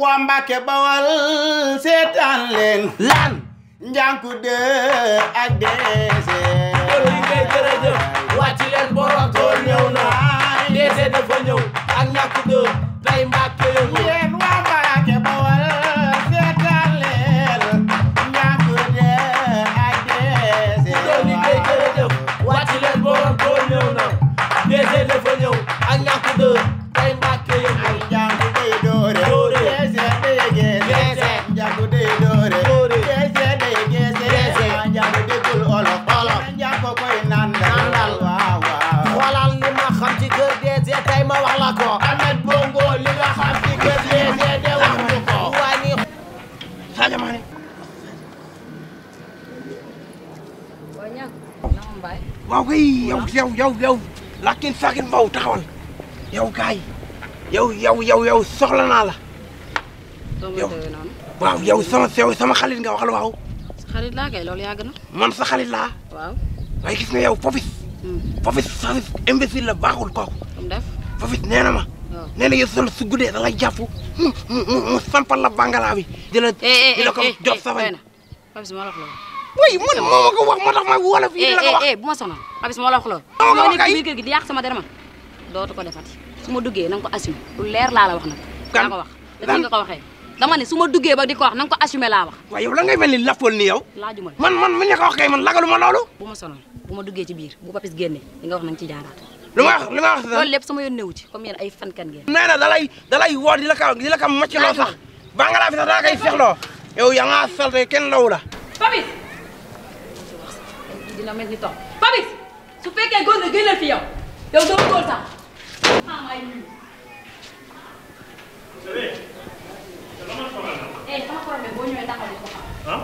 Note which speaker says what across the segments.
Speaker 1: waa Mbàkke Bawal seetaan leen lan Njànku de ak deese
Speaker 2: loolu yi ngay jërëjëf wàcc leen borom tool ñëw na deese dafa ñëw ak Njànku de tey Mbàkke yëngu
Speaker 1: yéen waa Mbàkke Bawal seetaan leen Njànku de ak deese
Speaker 2: loolu yi ngay jërëjëf wàcc leen borom tool ñëw na deese dafa ñëw ak Njànku de tey Mbàkke yëngu
Speaker 1: Njànku day doore deese day geese Njànku day doore deese day geese Njànku déggul olof Njànku koy nandal waaw waaw
Speaker 2: xoolal li ma xam ci kër deese tey ma wax la ko Ahmed Bongo li nga xam ci kër deese de wax ñu ko waa ni
Speaker 3: Sadio Mané waaw kay yow lakin sakin mbaw taxawal yow kaay yow soxla naa la yow waaw yow sama xarit nga waxal waaw
Speaker 4: xarit laa kay loolu yàgg na
Speaker 3: man sa xarit laa
Speaker 4: waaw
Speaker 3: waaye gis nga yow Fofis imbécile la baaxul kooku
Speaker 4: comme def
Speaker 3: Fofis nee na ma nee na yow su guddee da lay jàpp mu sampal la bangala bi di la ko jox sa fay
Speaker 4: Fofis moo la wax loolu
Speaker 3: way man moo ma ko wax moo tax ma wala fii di la ko wax
Speaker 4: bu ma sonal Fofis moo la wax loolu
Speaker 3: moo
Speaker 4: nekk biir kër gi di yàq sama derma dootu ko defati su ma duggee na nga ko assumer lu leer laa la wax nag daa ko wax dafa nga ko waxee dama ne su ma duggee ba di ko wax na nga ko assumer laa wax
Speaker 3: waaw yow la ngay mel ni lappool ni yow
Speaker 4: laajuma
Speaker 3: man mi ñu ko wax kay man lagaluma loolu
Speaker 4: bu ma sonal bu ma duggee ci biir bu Fofis génnee di nga wax nañ ci jaaraat
Speaker 3: li ma wax
Speaker 4: loolu lépp sama yoon newu ci comme yéen ay fankan ngeen
Speaker 3: nee na dalay woo di la ka mocc loo sax bangala bi sax daa koy fexloo yow yaa nga salte kenn law la
Speaker 4: Fofis dina mel ni toog Fofis su fekkee góor nga génnal fi yow doo góor sax sama problème boo ñëwee taxaw di ko xam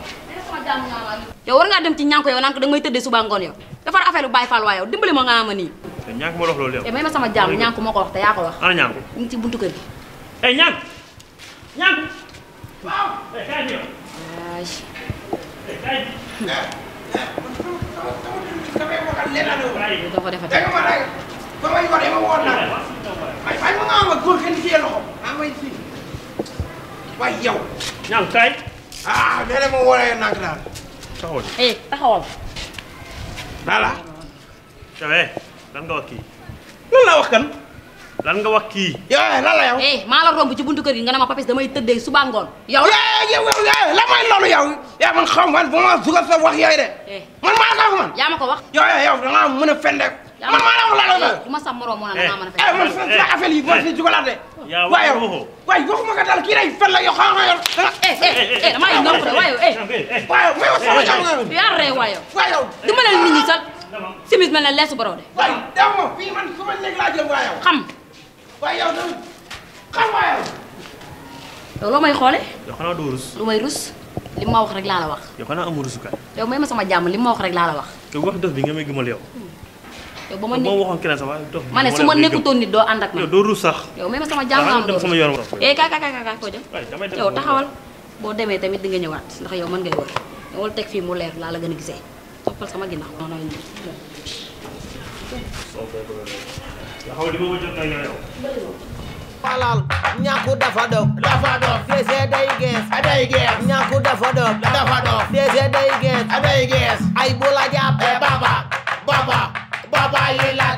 Speaker 4: sama jàmm nga yow war ngaa dem ci ñànk yow naan ko da nga may tëddee suba ngoon yow defar affaire bu Baye Fall waa yow dimbali ma nga ma nii
Speaker 5: te ñànk moo wax loolu yow
Speaker 4: may ma sama jàmm ñànk moo ko wax te yaa ko wax
Speaker 5: ana ñànk
Speaker 4: ñu ngi ci buntu kër gi
Speaker 5: ñànk waaw kaay bi
Speaker 4: doo ko defati
Speaker 3: ba may waree ma woon naa may ma nga ma góor kenn ci loxo may si waay yow
Speaker 5: ñànk kaay
Speaker 3: nee na ma waree nak daal
Speaker 5: taxawal
Speaker 4: taxawal
Speaker 3: daala
Speaker 5: cawe lan nga wax kii
Speaker 3: lan la wax kan
Speaker 5: lan nga wax kii
Speaker 3: yow lan la yow
Speaker 4: maa la romb ci buntu kër gi nga ne ma Fofis damay tëddee suba ngoon yow
Speaker 3: la may loolu yow yaa man xam man bu ma sugal sa wax yooyu de man maa ko wax man
Speaker 4: yaa ma ko wax
Speaker 3: yow da nga mën a fen de man maa la wax la
Speaker 4: du ma sa morom moo naan da nga mën a fen
Speaker 3: man sa affaire yi boo si jugalaat de
Speaker 5: waaye
Speaker 3: waxuma ko daal kii day fen la yow xam nga yow
Speaker 4: damaa yi ngomp de waaye
Speaker 3: may wax sama jàmm
Speaker 4: yaa ree waaye
Speaker 3: yow
Speaker 4: du ma leen nit ñi sax simis mel ne leesu boro de
Speaker 3: waay dem ma fii man su ma nekk laa jëm waa yow
Speaker 4: xam
Speaker 3: waaye yow da xam waa yow
Speaker 4: yow loo may xoole
Speaker 5: yow xanaa doo rus
Speaker 4: lu may rus li ma wax rek laa la wax
Speaker 5: yow xanaa amul rusukaay
Speaker 4: yow may ma sama jàmm li ma wax rek laa la wax
Speaker 5: yow wax dof bi nga may gëmal yow
Speaker 4: yow ba ma
Speaker 5: boo waxoon keneen sax waaye dof
Speaker 4: ma ne su ma nekkutoon nit doo ànd ak man
Speaker 5: yow doo rus sax
Speaker 4: yow may ma sama jàmm am
Speaker 5: dem sama yoon
Speaker 4: kaay koo jëm yow taxawal boo demee tamit di nga ñëwaat ndax yow mën ngay wër wala teg fii mu leer laa la gën a gisee toppal sama ginnaaw
Speaker 2: xalal ñànku dafa dof deese day gees ñànku dafa dof deese day gees
Speaker 1: day gees
Speaker 2: ay bu la jàppee
Speaker 1: baba yi la